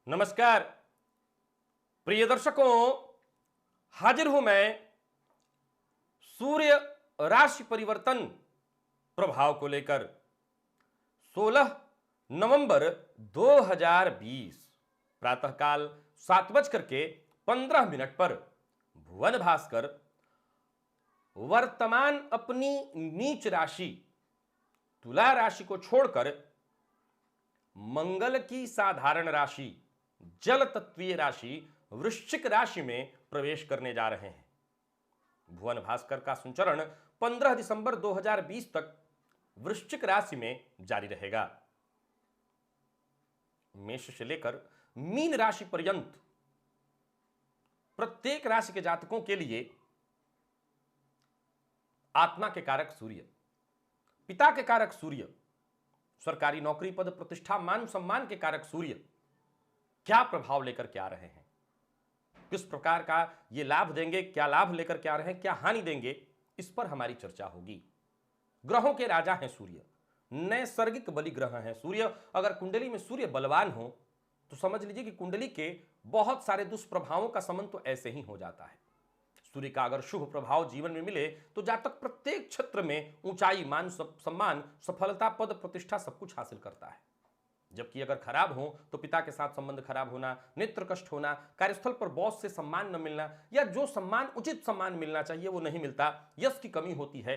नमस्कार प्रिय दर्शकों, हाजिर हूं मैं सूर्य राशि परिवर्तन प्रभाव को लेकर 16 नवंबर 2020 प्रातःकाल 7:15 पर भुवन भास्कर वर्तमान अपनी नीच राशि तुला राशि को छोड़कर मंगल की साधारण राशि जल तत्वीय राशि वृश्चिक राशि में प्रवेश करने जा रहे हैं। भुवन भास्कर का संचरण 15 दिसंबर 2020 तक वृश्चिक राशि में जारी रहेगा। मेष से लेकर मीन राशि पर्यंत प्रत्येक राशि के जातकों के लिए आत्मा के कारक सूर्य, पिता के कारक सूर्य, सरकारी नौकरी पद प्रतिष्ठा मान सम्मान के कारक सूर्य क्या प्रभाव लेकर के आ रहे हैं, किस प्रकार का ये लाभ देंगे, क्या लाभ लेकर के आ रहे हैं, क्या हानि देंगे, इस पर हमारी चर्चा होगी। ग्रहों के राजा हैं सूर्य, नैसर्गिक बलि ग्रह हैं सूर्य। अगर कुंडली में सूर्य बलवान हो तो समझ लीजिए कि कुंडली के बहुत सारे दुष्प्रभावों का समन तो ऐसे ही हो जाता है। सूर्य का अगर शुभ प्रभाव जीवन में मिले तो जातक प्रत्येक क्षेत्र में ऊंचाई, मान सम्मान, सफलता, पद प्रतिष्ठा सब कुछ हासिल करता है। जबकि अगर खराब हो तो पिता के साथ संबंध खराब होना, नेत्र कष्ट होना, कार्यस्थल पर बॉस से सम्मान न मिलना या जो सम्मान उचित सम्मान मिलना चाहिए वो नहीं मिलता, यश की कमी होती है,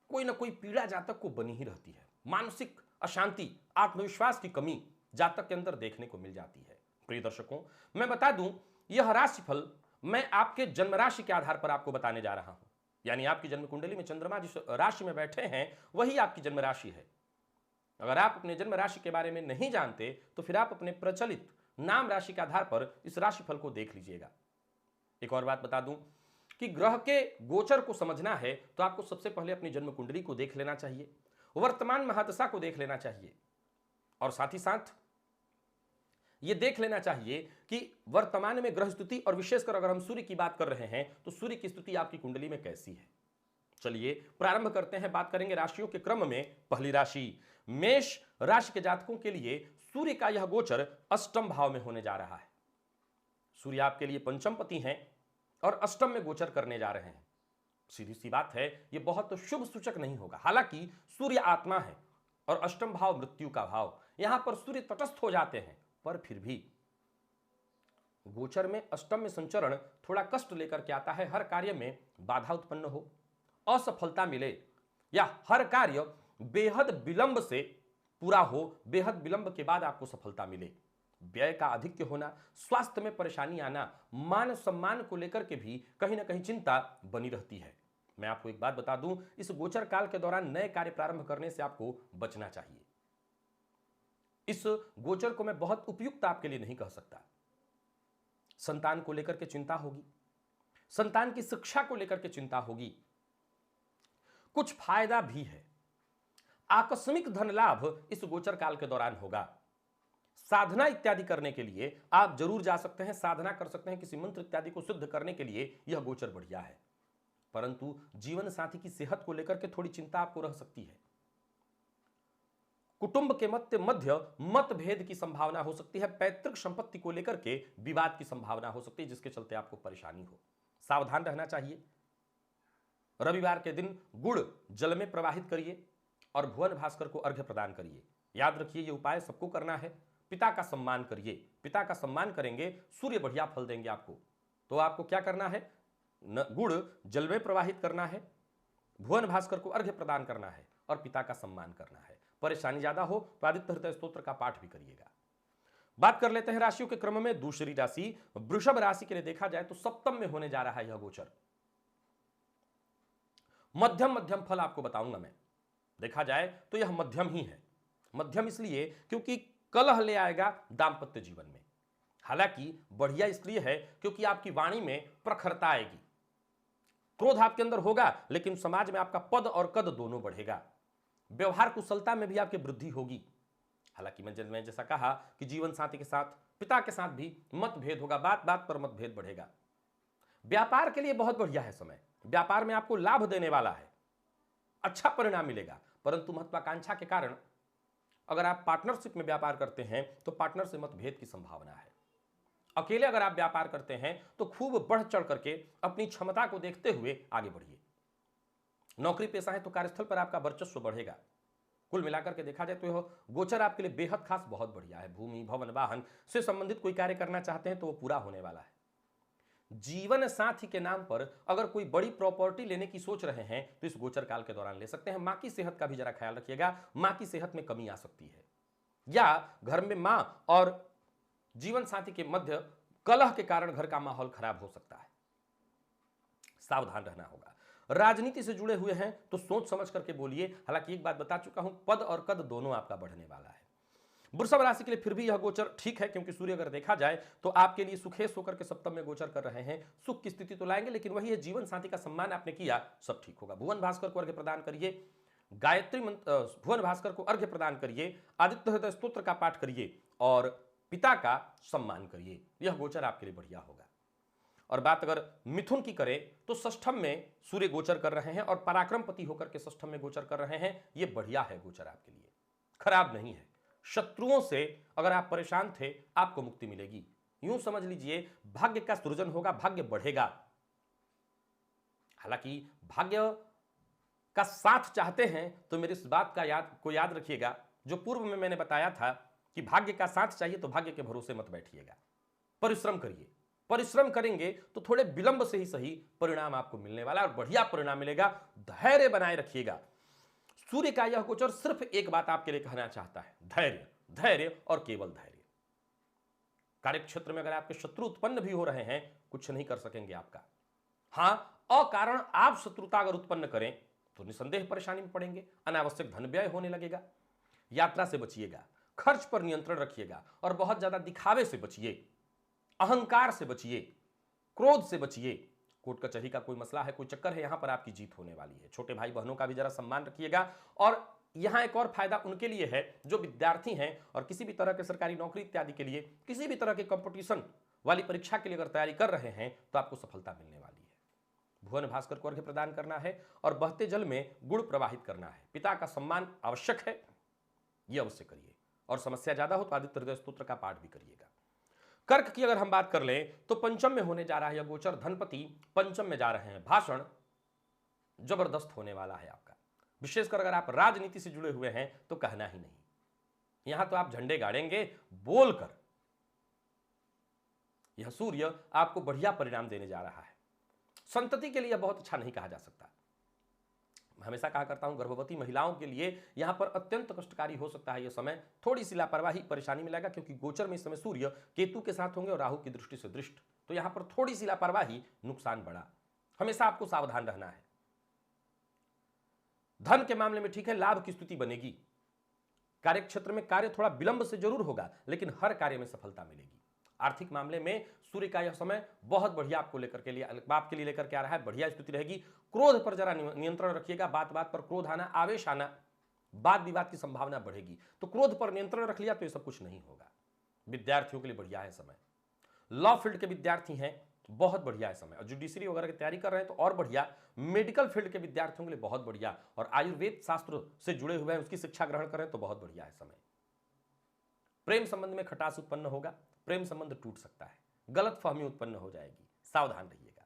कोई ना कोई पीड़ा जातक को बनी ही रहती है। मानसिक अशांति, आत्मविश्वास की कमी जातक के अंदर देखने को मिल जाती है। प्रिय दर्शकों, मैं बता दूं, यह राशिफल मैं आपके जन्म राशि के आधार पर आपको बताने जा रहा हूं। यानी आपकी जन्म कुंडली में चंद्रमा जिस राशि में बैठे हैं वही आपकी जन्म राशि है। अगर आप अपने जन्म राशि के बारे में नहीं जानते तो फिर आप अपने प्रचलित नाम राशि के आधार पर इस राशिफल को देख लीजिएगा। एक और बात बता दूं कि ग्रह के गोचर को समझना है तो आपको सबसे पहले अपनी जन्म कुंडली को देख लेना चाहिए, वर्तमान महादशा को देख लेना चाहिए और साथ ही साथ यह देख लेना चाहिए कि वर्तमान में ग्रह स्थिति और विशेषकर अगर हम सूर्य की बात कर रहे हैं तो सूर्य की स्थिति आपकी कुंडली में कैसी है। चलिए प्रारंभ करते हैं। बात करेंगे राशियों के क्रम में। पहली राशि मेष राशि के जातकों के लिए सूर्य का यह गोचर अष्टम भाव में होने जा रहा है। सूर्य आपके लिए पंचम पति हैं और अष्टम में गोचर करने जा रहे हैं। सीधी सी बात है, यह बहुत शुभ सूचक नहीं होगा। हालांकि सूर्य आत्मा है और अष्टम भाव मृत्यु का भाव, यहां पर सूर्य तटस्थ हो जाते हैं, पर फिर भी गोचर में अष्टम में संचरण थोड़ा कष्ट लेकर के आता है। हर कार्य में बाधा उत्पन्न हो, असफलता मिले या हर कार्य बेहद विलंब से पूरा हो, बेहद विलंब के बाद आपको सफलता मिले, व्यय का अधिक्य होना, स्वास्थ्य में परेशानी आना, मान सम्मान को लेकर के भी कहीं ना कहीं चिंता बनी रहती है। मैं आपको एक बात बता दूं, इस गोचर काल के दौरान नए कार्य प्रारंभ करने से आपको बचना चाहिए। इस गोचर को मैं बहुत उपयुक्त आपके लिए नहीं कह सकता। संतान को लेकर के चिंता होगी, संतान की शिक्षा को लेकर के चिंता होगी, कुछ फायदा भी है। आकस्मिक धन लाभ इस गोचर काल के दौरान होगा। साधना इत्यादि करने के लिए आप जरूर जा सकते हैं, साधना कर सकते हैं, किसी मंत्र इत्यादि को सिद्ध करने के लिए यह गोचर बढ़िया है। परंतु जीवन साथी की सेहत को लेकर के थोड़ी चिंता आपको रह सकती है। कुटुंब के मध्य मतभेद की संभावना हो सकती है। पैतृक संपत्ति को लेकर के विवाद की संभावना हो सकती है, जिसके चलते आपको परेशानी हो। सावधान रहना चाहिए। रविवार के दिन गुड़ जल में प्रवाहित करिए और भुवन भास्कर को अर्घ्य प्रदान करिए। याद रखिए, यह उपाय सबको करना है। पिता का सम्मान करिए। पिता का सम्मान करेंगे, सूर्य बढ़िया फल देंगे आपको। तो आपको क्या करना है? गुड़ जल में प्रवाहित करना है, भुवन भास्कर को अर्घ्य प्रदान करना है और पिता का सम्मान करना है। परेशानी ज्यादा हो तो आदित्य हृदय स्तोत्र का पाठ भी करिएगा। बात कर लेते हैं राशियों के क्रम में। दूसरी राशि वृषभ राशि के लिए देखा जाए तो सप्तम में होने जा रहा है यह गोचर। मध्यम मध्यम फल आपको बताऊंगा मैं। देखा जाए तो यह मध्यम ही है। मध्यम इसलिए क्योंकि कलह ले आएगा दांपत्य जीवन में। हालांकि बढ़िया इसलिए है क्योंकि आपकी वाणी में प्रखरता आएगी। क्रोध आपके अंदर होगा लेकिन समाज में आपका पद और कद दोनों बढ़ेगा। व्यवहार कुशलता में भी आपकी वृद्धि होगी। हालांकि मैं जैसा कहा कि जीवन साथी के साथ, पिता के साथ भी मतभेद होगा, बात बात पर मतभेद बढ़ेगा। व्यापार के लिए बहुत बढ़िया है समय। व्यापार में आपको लाभ देने वाला है, अच्छा परिणाम मिलेगा। परंतु महत्वाकांक्षा के कारण अगर आप पार्टनरशिप में व्यापार करते हैं तो पार्टनर से मतभेद की संभावना है। अकेले अगर आप व्यापार करते हैं तो खूब बढ़ चढ़ करके अपनी क्षमता को देखते हुए आगे बढ़िए। नौकरी पेशा है तो कार्यस्थल पर आपका वर्चस्व बढ़ेगा। कुल मिलाकर के देखा जाए तो यह गोचर आपके लिए बेहद खास बहुत बढ़िया है। भूमि भवन वाहन से संबंधित कोई कार्य करना चाहते हैं तो वो पूरा होने वाला है। जीवन साथी के नाम पर अगर कोई बड़ी प्रॉपर्टी लेने की सोच रहे हैं तो इस गोचर काल के दौरान ले सकते हैं। मां की सेहत का भी जरा ख्याल रखिएगा, मां की सेहत में कमी आ सकती है, या घर में मां और जीवन साथी के मध्य कलह के कारण घर का माहौल खराब हो सकता है। सावधान रहना होगा। राजनीति से जुड़े हुए हैं तो सोच समझ करके बोलिए। हालांकि एक बात बता चुका हूं, पद और कद दोनों आपका बढ़ने वाला है। वृषभ राशि के लिए फिर भी यह गोचर ठीक है, क्योंकि सूर्य अगर देखा जाए तो आपके लिए सुखेश होकर के सप्तम में गोचर कर रहे हैं। सुख की स्थिति तो लाएंगे, लेकिन वही है जीवन साथी का सम्मान आपने किया, सब ठीक होगा। भुवन भास्कर को अर्घ्य प्रदान करिए, गायत्री मंत्र भुवन भास्कर को अर्घ्य प्रदान करिए, आदित्य हृदय स्तोत्र का पाठ करिए और पिता का सम्मान करिए। यह गोचर आपके लिए बढ़िया होगा। और बात अगर मिथुन की करें तो षष्ठम में सूर्य गोचर कर रहे हैं और पराक्रमपति होकर के षष्ठम में गोचर कर रहे हैं। यह बढ़िया है गोचर आपके लिए, खराब नहीं है। शत्रुओं से अगर आप परेशान थे आपको मुक्ति मिलेगी। यूं समझ लीजिए भाग्य का सृजन होगा, भाग्य बढ़ेगा। हालांकि भाग्य का साथ चाहते हैं तो मेरी इस बात का याद रखिएगा, जो पूर्व में मैंने बताया था कि भाग्य का साथ चाहिए तो भाग्य के भरोसे मत बैठिएगा, परिश्रम करिए। परिश्रम करेंगे तो थोड़े विलंब से ही सही परिणाम आपको मिलने वाला है और बढ़िया परिणाम मिलेगा। धैर्य बनाए रखिएगा। सूर्य का यह गोचर सिर्फ एक बात आपके लिए कहना चाहता है, धैर्य, धैर्य और केवल धैर्य। कार्यक्षेत्र में अगर आपके शत्रु उत्पन्न भी हो रहे हैं, कुछ नहीं कर सकेंगे आपका। हां, अकारण आप शत्रुता अगर उत्पन्न करें तो निसंदेह परेशानी में पड़ेंगे, अनावश्यक धन व्यय होने लगेगा। यात्रा से बचिएगा, खर्च पर नियंत्रण रखिएगा और बहुत ज्यादा दिखावे से बचिए, अहंकार से बचिए, क्रोध से बचिए। कोर्ट कचहरी का कोई मसला है, कोई चक्कर है, यहां पर आपकी जीत होने वाली है। छोटे भाई बहनों का भी जरा सम्मान रखिएगा। और यहां एक और फायदा उनके लिए है जो विद्यार्थी हैं और किसी भी तरह के सरकारी नौकरी इत्यादि के लिए, किसी भी तरह के कंपटीशन वाली परीक्षा के लिए अगर तैयारी कर रहे हैं तो आपको सफलता मिलने वाली है। भुवन भास्कर को अर्घ्य प्रदान करना है और बहते जल में गुड़ प्रवाहित करना है। पिता का सम्मान आवश्यक है, यह अवश्य करिए। और समस्या ज्यादा हो तो आदित्य हृदय स्तोत्र का पाठ भी करिएगा। कर्क की अगर हम बात कर लें तो पंचम में होने जा रहा है यह गोचर, धनपति पंचम में जा रहे हैं। भाषण जबरदस्त होने वाला है आपका, विशेषकर अगर आप राजनीति से जुड़े हुए हैं तो कहना ही नहीं। यहां तो आप झंडे गाड़ेंगे बोलकर। यह सूर्य आपको बढ़िया परिणाम देने जा रहा है। संतति के लिए बहुत अच्छा नहीं कहा जा सकता। हमेशा कहा करता हूं गर्भवती महिलाओं के लिए यहां पर अत्यंत कष्टकारी हो सकता है यह समय। थोड़ी सी लापरवाही परेशानी में लाएगा, क्योंकि गोचर में इस समय सूर्य केतु के साथ होंगे और राहु की दृष्टि से दृष्ट, तो यहां पर थोड़ी सी लापरवाही नुकसान बड़ा। हमेशा आपको सावधान रहना है। धन के मामले में ठीक है, लाभ की स्थिति बनेगी। कार्यक्षेत्र में कार्य थोड़ा विलंब से जरूर होगा, लेकिन हर कार्य में सफलता मिलेगी। आर्थिक मामले में सूर्य का यह समय बहुत बढ़िया आपके लिए लेकर के आ रहा है, बढ़िया स्थिति रहेगी। क्रोध पर जरा नियंत्रण रखिएगा, बात बात पर क्रोध आना, आवेश आना, वाद विवाद की संभावना बढ़ेगी, तो क्रोध पर नियंत्रण रख लिया तो ये सब कुछ नहीं होगा। विद्यार्थियों के लिए बढ़िया है समय। लॉ फील्ड के विद्यार्थी हैं, बहुत बढ़िया है समय। और जुडिशरी वगैरह की तैयारी कर रहे हैं तो और बढ़िया। मेडिकल फील्ड के विद्यार्थियों के लिए बहुत बढ़िया, और आयुर्वेद शास्त्र से जुड़े हुए हैं उसकी शिक्षा ग्रहण करें तो बहुत बढ़िया है समय। प्रेम संबंध में खटास उत्पन्न होगा, प्रेम संबंध टूट सकता है, गलतफहमी उत्पन्न हो जाएगी, सावधान रहिएगा।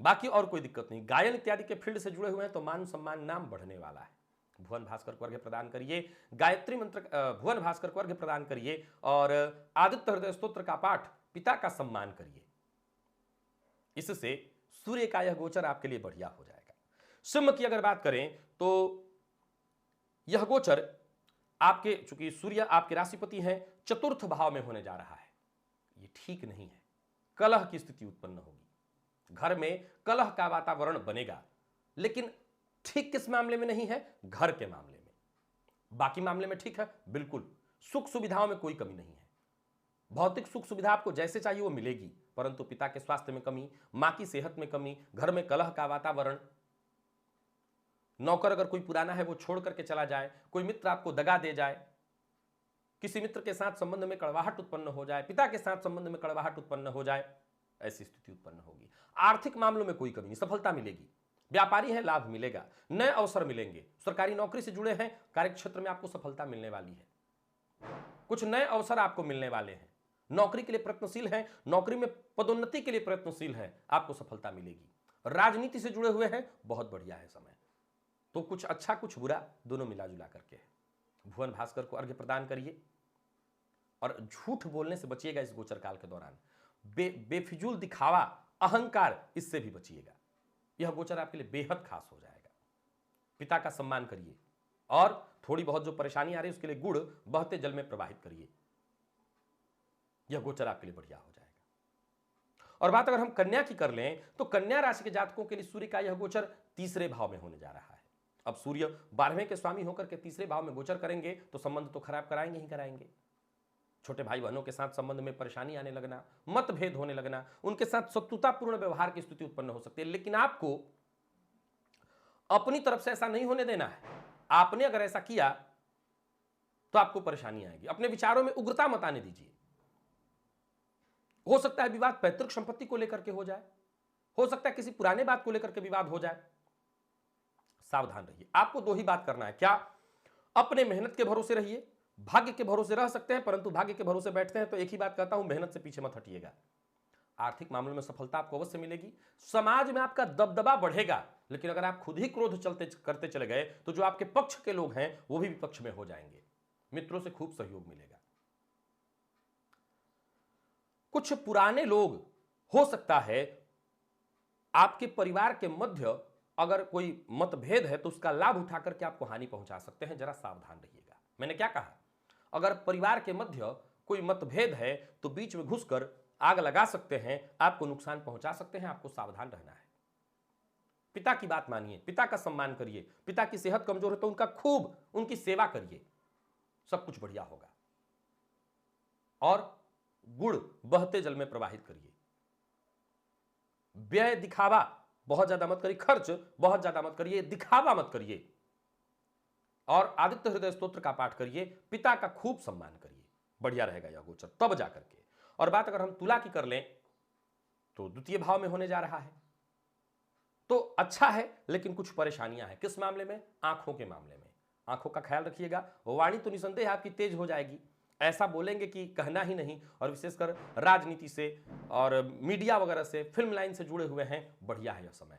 बाकी और कोई दिक्कत नहीं। गायन इत्यादि के फील्ड से जुड़े हुए हैं तो मान सम्मान नाम बढ़ने वाला है। भुवन भास्कर को अर्घ्य प्रदान करिए, गायत्री मंत्र भुवन भास्कर को अर्घ्य प्रदान करिए और आदित्य हृदय स्तोत्र का पाठ, पिता का सम्मान करिए। इससे सूर्य का यह गोचर आपके लिए बढ़िया हो जाएगा। सिंह की अगर बात करें तो यह गोचर आपके, चूंकि सूर्य आपके राशिपति हैं, चतुर्थ भाव में होने जा रहा है। यह ठीक नहीं है, कलह की स्थिति उत्पन्न होगी, घर में कलह का वातावरण बनेगा। लेकिन ठीक किस मामले में नहीं है? घर के मामले में। बाकी मामले में ठीक है, बिल्कुल सुख सुविधाओं में कोई कमी नहीं है। भौतिक सुख सुविधा आपको जैसे चाहिए वो मिलेगी, परंतु पिता के स्वास्थ्य में कमी, मां की सेहत में कमी, घर में कलह का वातावरण, नौकर अगर कोई पुराना है वो छोड़ करके चला जाए, कोई मित्र आपको दगा दे जाए, किसी मित्र के साथ संबंध में कड़वाहट उत्पन्न हो जाए, पिता के साथ संबंध में कड़वाहट उत्पन्न हो जाए, ऐसी स्थिति उत्पन्न होगी। आर्थिक मामलों में कोई कमी नहीं, सफलता मिलेगी। व्यापारी हैं, लाभ मिलेगा, नए अवसर मिलेंगे, सरकारी नौकरी से जुड़े हैं, कार्यक्षेत्र में आपको सफलता मिलने वाली है, कुछ नए अवसर आपको मिलने वाले हैं, नौकरी के लिए प्रयत्नशील हैं, नौकरी में पदोन्नति के लिए प्रयत्नशील है, आपको सफलता मिलेगी, राजनीति से जुड़े हुए हैं, बहुत बढ़िया है समय। तो कुछ अच्छा कुछ बुरा दोनों मिला जुला करके है। भुवन भास्कर को अर्घ्य प्रदान करिए और झूठ बोलने से बचिएगा इस गोचर काल के दौरान। बेफिजूल दिखावा, अहंकार, इससे भी बचिएगा। यह गोचर आपके लिए बेहद खास हो जाएगा। पिता का सम्मान करिए और थोड़ी बहुत जो परेशानी आ रही है उसके लिए गुड़ बहते जल में प्रवाहित करिए। यह गोचर आपके लिए बढ़िया हो जाएगा। और बात अगर हम कन्या की कर लें तो कन्या राशि के जातकों के लिए सूर्य का यह गोचर तीसरे भाव में होने जा रहा है। अब सूर्य 12वें के स्वामी होकर के तीसरे भाव में गोचर करेंगे तो संबंध तो खराब कराएंगे ही कराएंगे। छोटे भाई बहनों के साथ संबंध में परेशानी आने लगना, मतभेद होने लगना, उनके साथ शत्रुतापूर्ण व्यवहार की स्थिति उत्पन्न हो सकती है। लेकिन आपको अपनी तरफ से ऐसा नहीं होने देना है। आपने अगर ऐसा किया तो आपको परेशानी आएगी। अपने विचारों में उग्रता मत आने दीजिए। हो सकता है विवाद पैतृक संपत्ति को लेकर के हो जाए, हो सकता है किसी पुराने बात को लेकर के विवाद हो जाए। सावधान रहिए। आपको दो ही बात करना है। क्या? अपने मेहनत के भरोसे रहिए। भाग्य के भरोसे रह सकते हैं, परंतु भाग्य के भरोसे बैठते हैं तो एक ही बात कहता हूं, मेहनत से पीछे मत हटिएगा। आर्थिक मामलों में सफलता आपको अवश्य मिलेगी, समाज में आपका दबदबा बढ़ेगा। लेकिन अगर आप खुद ही क्रोध करते चले गए तो जो आपके पक्ष के लोग हैं वो भी विपक्ष में हो जाएंगे। मित्रों से खूब सहयोग मिलेगा। कुछ पुराने लोग, हो सकता है आपके परिवार के मध्य अगर कोई मतभेद है तो उसका लाभ उठा करके आपको हानि पहुंचा सकते हैं। जरा सावधान रहिएगा। मैंने क्या कहा? अगर परिवार के मध्य कोई मतभेद है तो बीच में घुसकर आग लगा सकते हैं, आपको नुकसान पहुंचा सकते हैं। आपको सावधान रहना है। पिता की बात मानिए, पिता का सम्मान करिए। पिता की सेहत कमजोर है तो उनका खूब उनकी सेवा करिए, सब कुछ बढ़िया होगा। और गुड़ बहते जल में प्रवाहित करिए। व्यय दिखावा बहुत ज्यादा मत करिए, खर्च बहुत ज्यादा मत करिए, दिखावा मत करिए। और आदित्य हृदय स्तोत्र का पाठ करिए। पिता का खूब सम्मान करिए, बढ़िया रहेगा यह गोचर तब जाकर के। और बात अगर हम तुला की कर लें तो द्वितीय भाव में होने जा रहा है तो अच्छा है, लेकिन कुछ परेशानियां हैं। किस मामले में? आंखों के मामले में। आंखों का ख्याल रखिएगा। वाणी तो निसंदेह आपकी तेज हो जाएगी, ऐसा बोलेंगे कि कहना ही नहीं। और विशेषकर राजनीति से और मीडिया वगैरह से, फिल्म लाइन से जुड़े हुए हैं, बढ़िया है यह समय।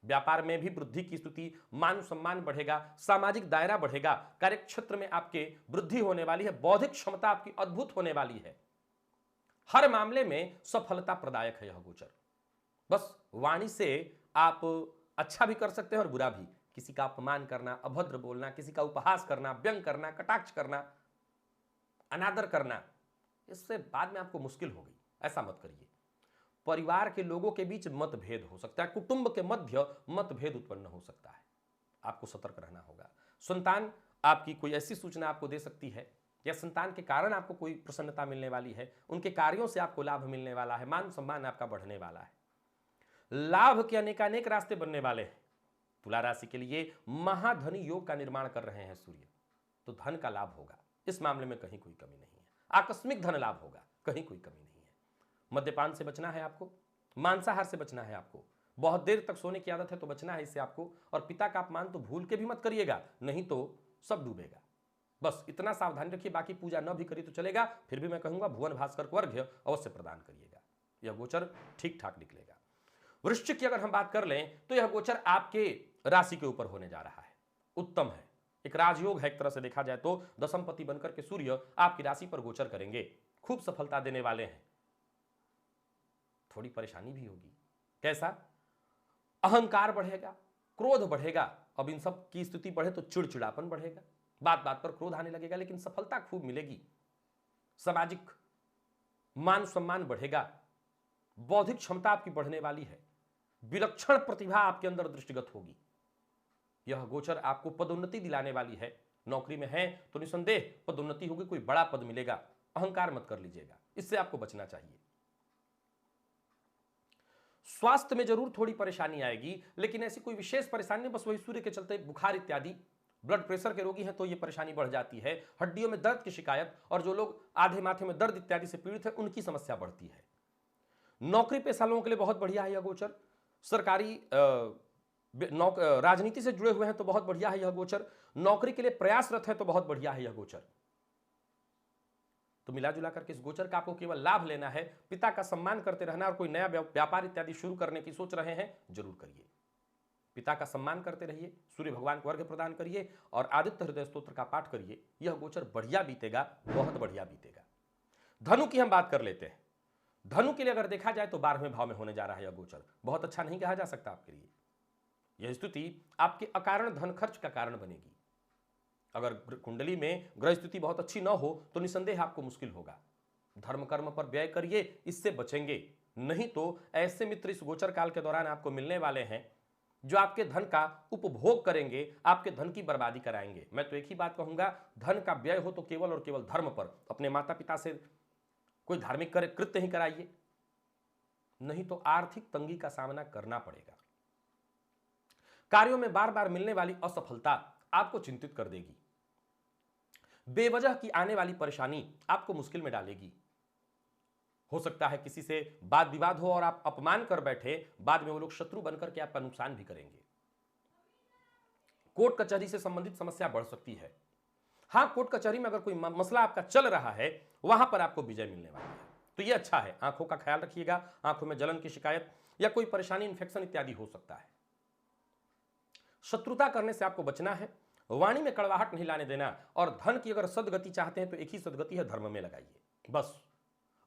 व्यापार में भी वृद्धि की स्थिति, मान सम्मान बढ़ेगा, सामाजिक दायरा बढ़ेगा, कार्यक्षेत्र में आपके वृद्धि होने वाली है, बौद्धिक क्षमता आपकी अद्भुत होने वाली है। हर मामले में सफलता प्रदायक है यह गोचर। बस वाणी से आप अच्छा भी कर सकते हैं और बुरा भी। किसी का अपमान करना, अभद्र बोलना, किसी का उपहास करना, व्यंग करना, कटाक्ष करना, अनादर करना, इससे बाद में आपको मुश्किल होगी। ऐसा मत करिए। परिवार के लोगों के बीच मतभेद हो सकता है, कुटुंब के मध्य मतभेद उत्पन्न हो सकता है। आपको सतर्क रहना होगा। संतान आपकी कोई ऐसी सूचना आपको दे सकती है या संतान के कारण आपको कोई प्रसन्नता मिलने वाली है, उनके कार्यों से आपको लाभ मिलने वाला है, मान सम्मान आपका बढ़ने वाला है। लाभ के अनेकानेक रास्ते बनने वाले हैं। तुला राशि के लिए महाधनी योग का निर्माण कर रहे हैं सूर्य, तो धन का लाभ होगा। इस मामले में कहीं कोई कमी नहीं है। आकस्मिक धन लाभ होगा, कहीं कोई कमी नहीं है। मद्यपान से बचना है आपको, मांसाहार से बचना है आपको, बहुत देर तक सोने की आदत है तो बचना है इससे आपको। और पिता का अपमान तो भूल के भी मत करिएगा, नहीं तो सब डूबेगा। बस इतना सावधानी रखिए। बाकी पूजा न भी करी तो चलेगा, फिर भी मैं कहूंगा भुवन भास्कर को अर्घ्य अवश्य प्रदान करिएगा। यह गोचर ठीक ठाक निकलेगा। वृश्चिक की अगर हम बात कर लें तो यह गोचर आपके राशि के ऊपर होने जा रहा है। उत्तम है, एक राजयोग है एक तरह से देखा जाए तो। दशमपति बनकर के सूर्य आपकी राशि पर गोचर करेंगे, खूब सफलता देने वाले हैं। थोड़ी परेशानी भी होगी। कैसा? अहंकार बढ़ेगा, क्रोध बढ़ेगा। अब इन सब की स्थिति बढ़े तो चिड़चिड़ापन बढ़ेगा, बात बात पर क्रोध आने लगेगा। लेकिन सफलता खूब मिलेगी, सामाजिक मान सम्मान बढ़ेगा, बौद्धिक क्षमता आपकी बढ़ने वाली है, विलक्षण प्रतिभा आपके अंदर दृष्टिगत होगी। यह गोचर आपको पदोन्नति दिलाने वाली है। नौकरी में है तो निसंदेह पदोन्नति होगी, कोई बड़ा पद मिलेगा। अहंकार मत कर लीजिएगा, इससे आपको बचना चाहिए। स्वास्थ्य में जरूर थोड़ी परेशानी आएगी, लेकिन ऐसी कोई विशेष परेशानी नहीं। बस वही सूर्य के चलते बुखार इत्यादि, ब्लड प्रेशर के रोगी हैं तो यह परेशानी बढ़ जाती है। हड्डियों में दर्द की शिकायत, और जो लोग आधे माथे में दर्द इत्यादि से पीड़ित है उनकी समस्या बढ़ती है। नौकरी पेशा लोगों के लिए बहुत बढ़िया है यह गोचर। सरकारी राजनीति से जुड़े हुए हैं तो बहुत बढ़िया है यह गोचर, नौकरी के लिए प्रयासरत है तो बहुत बढ़िया है यह गोचर। तो मिला जुला करके इस गोचर का आपको केवल लाभ लेना है, पिता का सम्मान करते रहना, और कोई नया व्यापार इत्यादि शुरू करने की सोच रहे हैं जरूर करिए। पिता का सम्मान करते रहिए, सूर्य भगवान को अर्घ्य प्रदान करिए और आदित्य हृदय स्तोत्र का पाठ करिए। यह गोचर बढ़िया बीतेगा, बहुत बढ़िया बीतेगा। धनु की हम बात कर लेते हैं। धनु के लिए अगर देखा जाए तो 12वें भाव में होने जा रहा है यह गोचर, बहुत अच्छा नहीं कहा जा सकता आपके लिए। यह स्थिति आपके अकारण धन खर्च का कारण बनेगी। अगर कुंडली में ग्रह स्थिति बहुत अच्छी ना हो तो निसंदेह आपको मुश्किल होगा। धर्म कर्म पर व्यय करिए, इससे बचेंगे। नहीं तो ऐसे मित्र इस गोचर काल के दौरान आपको मिलने वाले हैं जो आपके धन का उपभोग करेंगे, आपके धन की बर्बादी कराएंगे। मैं तो एक ही बात कहूंगा, धन का व्यय हो तो केवल और केवल धर्म पर, अपने माता पिता से कोई धार्मिक कृत्य ही कराइए, नहीं तो आर्थिक तंगी का सामना करना पड़ेगा। कार्यों में बार बार मिलने वाली असफलता आपको चिंतित कर देगी। बेवजह की आने वाली परेशानी आपको मुश्किल में डालेगी। हो सकता है किसी से वाद विवाद हो और आप अपमान कर बैठे, बाद में वो लोग शत्रु बनकर के आपका नुकसान भी करेंगे। कोर्ट कचहरी से संबंधित समस्या बढ़ सकती है। हां, कोर्ट कचहरी में अगर कोई मसला आपका चल रहा है, वहां पर आपको विजय मिलने वाली है, तो यह अच्छा है। आंखों का ख्याल रखिएगा, आंखों में जलन की शिकायत या कोई परेशानी, इंफेक्शन इत्यादि हो सकता है। शत्रुता करने से आपको बचना है, वाणी में कड़वाहट नहीं लाने देना, और धन की अगर सदगति चाहते हैं तो एक ही सदगति है, धर्म में लगाइए। बस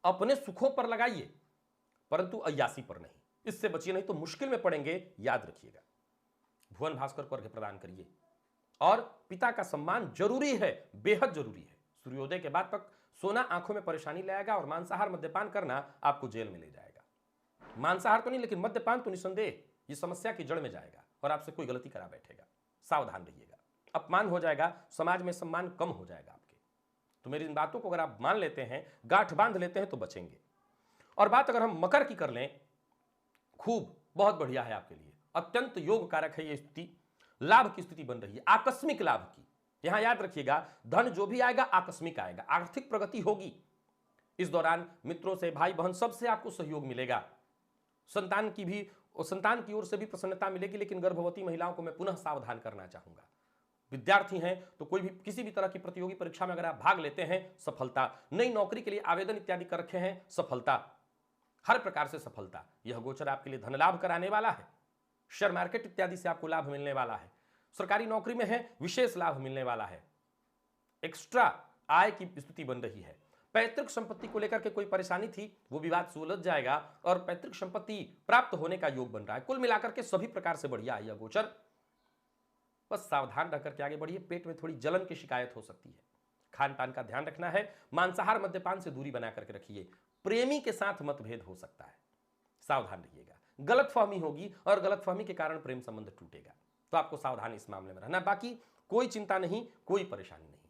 अपने सुखों पर लगाइए, परंतु अय्यासी पर नहीं। इससे बचिए, नहीं तो मुश्किल में पड़ेंगे, याद रखिएगा। भुवन भास्कर को अर्घ्य प्रदान करिए, और पिता का सम्मान जरूरी है, बेहद जरूरी है। सूर्योदय के बाद तक सोना आंखों में परेशानी लाएगा, और मांसाहार मद्यपान करना आपको जेल में ले जाएगा। मांसाहार तो नहीं, लेकिन मद्यपान तो निसंदेह ये समस्या की जड़ में जाएगा और आपसे कोई गलती करा बैठेगा। सावधान रहिएगा, अपमान हो जाएगा, समाज में सम्मान कम हो जाएगा आपके। तो मेरी इन बातों को अगर आप मान लेते हैं, गांठ बांध लेते हैं, तो बचेंगे। और बात अगर हम मकर की कर लें, खूब बहुत बढ़िया है आपके लिए, अत्यंत योग कारक है ये स्थिति। लाभ की स्थिति बन रही है, आकस्मिक लाभ की। यहां याद रखिएगा, धन जो भी आएगा आकस्मिक आएगा, आर्थिक प्रगति होगी। इस दौरान मित्रों से, भाई बहन सबसे आपको सहयोग मिलेगा। संतान की ओर से भी प्रसन्नता मिलेगी। लेकिन गर्भवती महिलाओं को मैं पुनः सावधान करना चाहूंगा। विद्यार्थी हैं तो कोई भी किसी भी तरह की प्रतियोगी परीक्षा में अगर आप भाग लेते हैं, सफलता। नई नौकरी के लिए आवेदन इत्यादि कर रखे हैं, सफलता, हर प्रकार से सफलता। यह गोचर आपके लिए धन लाभ कराने वाला है। शेयर मार्केट इत्यादि से आपको लाभ मिलने वाला है। सरकारी नौकरी में है, विशेष लाभ मिलने वाला है। एक्स्ट्रा आय की स्थिति बन रही है। पैतृक संपत्ति को लेकर के कोई परेशानी थी, वो विवाद सुलझ जाएगा और पैतृक संपत्ति प्राप्त होने का योग बन रहा है। कुल मिलाकर के सभी प्रकार से बढ़िया है यह गोचर। बस सावधान रह करके आगे बढ़िए। पेट में थोड़ी जलन की शिकायत हो सकती है, खान पान का ध्यान रखना है। मांसाहार मद्यपान से दूरी बना करके रखिए। प्रेमी के साथ मतभेद हो सकता है, सावधान रहिएगा। गलतफहमी होगी और गलतफहमी के कारण प्रेम संबंध टूटेगा, तो आपको सावधान इस मामले में रहना। बाकी कोई चिंता नहीं, कोई परेशानी नहीं।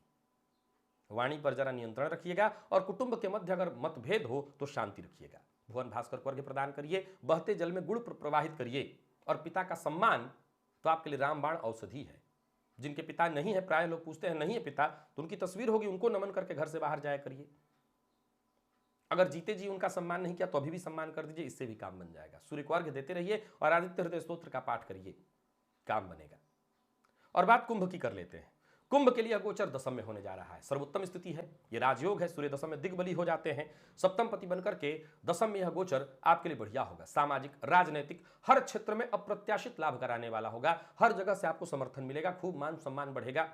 वाणी पर जरा नियंत्रण रखिएगा, और कुटुंब के मध्य अगर मतभेद हो तो शांति रखिएगा। भुवन भास्कर को अर्घ्य प्रदान करिए, बहते जल में गुड़ प्रवाहित करिए। और पिता का सम्मान तो आपके लिए रामबाण औषधि है। जिनके पिता नहीं है, प्राय लोग पूछते हैं नहीं है पिता, तो उनकी तस्वीर होगी, उनको नमन करके घर से बाहर जाया करिए। अगर जीते जी उनका सम्मान नहीं किया तो अभी भी सम्मान कर दीजिए, इससे भी काम बन जाएगा। सूर्य को अर्घ्य देते रहिए और आदित्य हृदय स्तोत्र का पाठ करिए, काम बनेगा। और बात कुंभ की कर लेते हैं। कुंभ के लिए अगोचर दशम में होने जा रहा है, सर्वोत्तम स्थिति है, ये राजयोग है। सूर्य दशम में दिग्बली हो जाते हैं, सप्तम पति बनकर के दशम में यह गोचर आपके लिए बढ़िया होगा। सामाजिक, राजनीतिक हर क्षेत्र में अप्रत्याशित लाभ कराने वाला होगा। हर जगह से आपको समर्थन मिलेगा, खूब मान सम्मान बढ़ेगा।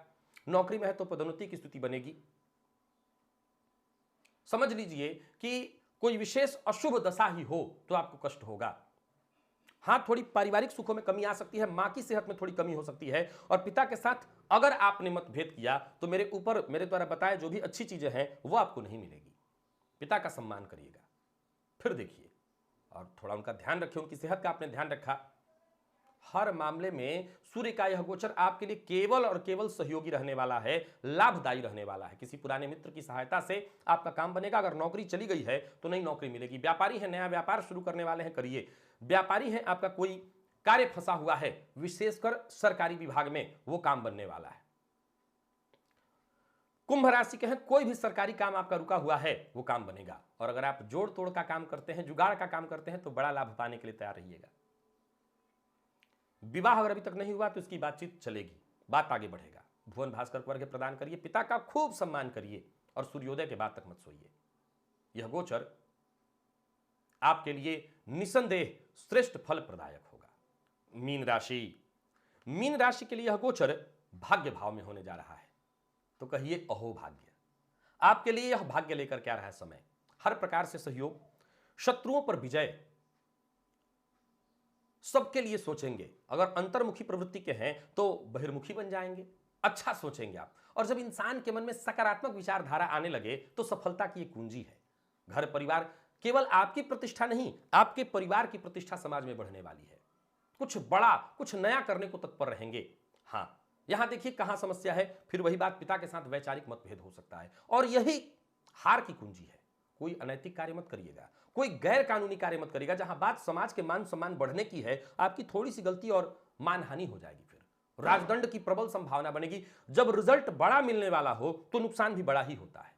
नौकरी में है तो पदोन्नति की स्थिति बनेगी। समझ लीजिए कि कोई विशेष अशुभ दशा ही हो तो आपको कष्ट होगा। हाँ, थोड़ी पारिवारिक सुखों में कमी आ सकती है, मां की सेहत में थोड़ी कमी हो सकती है, और पिता के साथ अगर आपने मतभेद किया तो मेरे द्वारा बताए जो भी अच्छी चीजें हैं वो आपको नहीं मिलेगी। पिता का सम्मान करिएगा, फिर देखिए, और थोड़ा उनका ध्यान रखिए, उनकी सेहत का आपने ध्यान रखा। हर मामले में सूर्य का यह गोचर आपके लिए केवल और केवल सहयोगी रहने वाला है, लाभदायी रहने वाला है। किसी पुराने मित्र की सहायता से आपका काम बनेगा। अगर नौकरी चली गई है तो नई नौकरी मिलेगी। व्यापारी है, नया व्यापार शुरू करने वाले हैं, करिए। व्यापारी है, आपका कोई कार्य फंसा हुआ है, विशेषकर सरकारी विभाग में, वो काम बनने वाला है। कुंभ राशि के हैं, कोई भी सरकारी काम आपका रुका हुआ है वो काम बनेगा। और अगर आप जोड़ तोड़ का काम करते हैं, जुगाड़ का काम करते हैं, तो बड़ा लाभ पाने के लिए तैयार रहिएगा। विवाह अगर अभी तक नहीं हुआ तो इसकी बातचीत चलेगी, बात आगे बढ़ेगा। भुवन भास्कर को अर्घ्य प्रदान करिए, पिता का खूब सम्मान करिए और सूर्योदय के बाद तक मत सोइए। यह गोचर आपके लिए निसंदेह श्रेष्ठ फल प्रदायक होगा। मीन राशि के लिए यह गोचर भाग्य भाव में होने जा रहा है, तो कहिए अहो भाग्य। आपके लिए यह भाग्य लेकर के आ रहा है समय, हर प्रकार से सहयोग, शत्रुओं पर विजय, सबके लिए सोचेंगे। अगर अंतर्मुखी प्रवृत्ति के हैं तो बहिर्मुखी बन जाएंगे, अच्छा सोचेंगे आप। और जब इंसान के मन में सकारात्मक विचारधारा आने लगे तो सफलता की एक कुंजी है। घर परिवार, केवल आपकी प्रतिष्ठा नहीं, आपके परिवार की प्रतिष्ठा समाज में बढ़ने वाली है। कुछ बड़ा, कुछ नया करने को तत्पर रहेंगे। हां, यहां देखिए कहां समस्या है, फिर वही बात, पिता के साथ वैचारिक मतभेद हो सकता है और यही हार की कुंजी है। कोई अनैतिक कार्य मत करिएगा, कोई गैर कानूनी कार्य मत करिएगा। जहां बात समाज के मान सम्मान बढ़ने की है, आपकी थोड़ी सी गलती और मानहानि हो जाएगी, फिर राजदंड की प्रबल संभावना बनेगी। जब रिजल्ट बड़ा मिलने वाला हो तो नुकसान भी बड़ा ही होता है।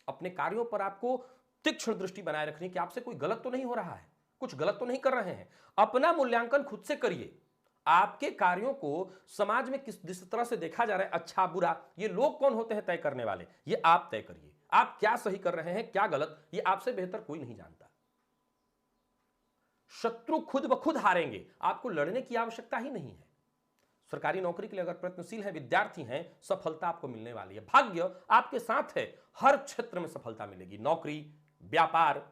अपने कार्यों पर आपको तीक्ष्ण दृष्टि बनाए रखनी कि आपसे कोई गलत तो नहीं हो रहा है, कुछ गलत तो नहीं कर रहे हैं। अपना मूल्यांकन खुद से करिए। आपके कार्यों को समाज में किस तरह से देखा जा रहा है, अच्छा बुरा, ये लोग कौन होते हैं तय करने वाले, ये आप तय करिए। आप क्या सही कर रहे हैं, क्या गलत, ये आपसे बेहतर कोई नहीं जानता। शत्रु खुद ब खुद हारेंगे, आपको लड़ने की आवश्यकता ही नहीं है। सरकारी नौकरी के लिए अगर प्रयत्नशील हैं, विद्यार्थी हैं, सफलता आपको मिलने वाली है। भाग्य आपके साथ है, हर क्षेत्र में सफलता मिलेगी। नौकरी, व्यापार,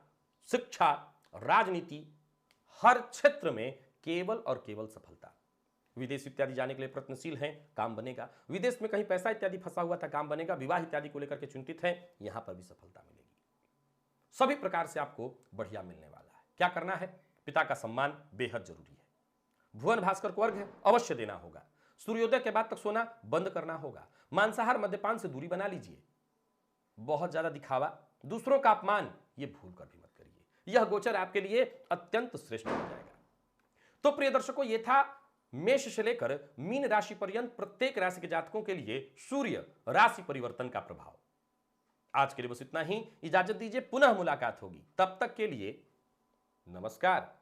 शिक्षा, राजनीति, हर क्षेत्र में केवल और केवल सफलता। विदेश इत्यादि जाने के लिए प्रयत्नशील हैं, काम बनेगा। विदेश में कहीं पैसा इत्यादि फंसा हुआ था, काम बनेगा। विवाह इत्यादि को लेकर के चिंतित हैं, यहां पर भी सफलता मिलेगी। सभी प्रकार से आपको बढ़िया मिलने वाला है। क्या करना है, पिता का सम्मान बेहद जरूरी है। भुवन भास्कर को अर्घ्य अवश्य देना होगा। सूर्योदय के बाद तक सोना बंद करना होगा। मांसाहार, मद्यपान से दूरी बना लीजिए। बहुत ज्यादा दिखावा, दूसरों का अपमान, ये भूल कर भी मत करिए। यह गोचर आपके लिए अत्यंत श्रेष्ठ हो जाएगा। तो प्रिय दर्शकों, यह था मेष से लेकर मीन राशि पर्यंत प्रत्येक राशि के जातकों के लिए सूर्य राशि परिवर्तन का प्रभाव। आज के लिए बस इतना ही, इजाजत दीजिए, पुनः मुलाकात होगी। तब तक के लिए नमस्कार।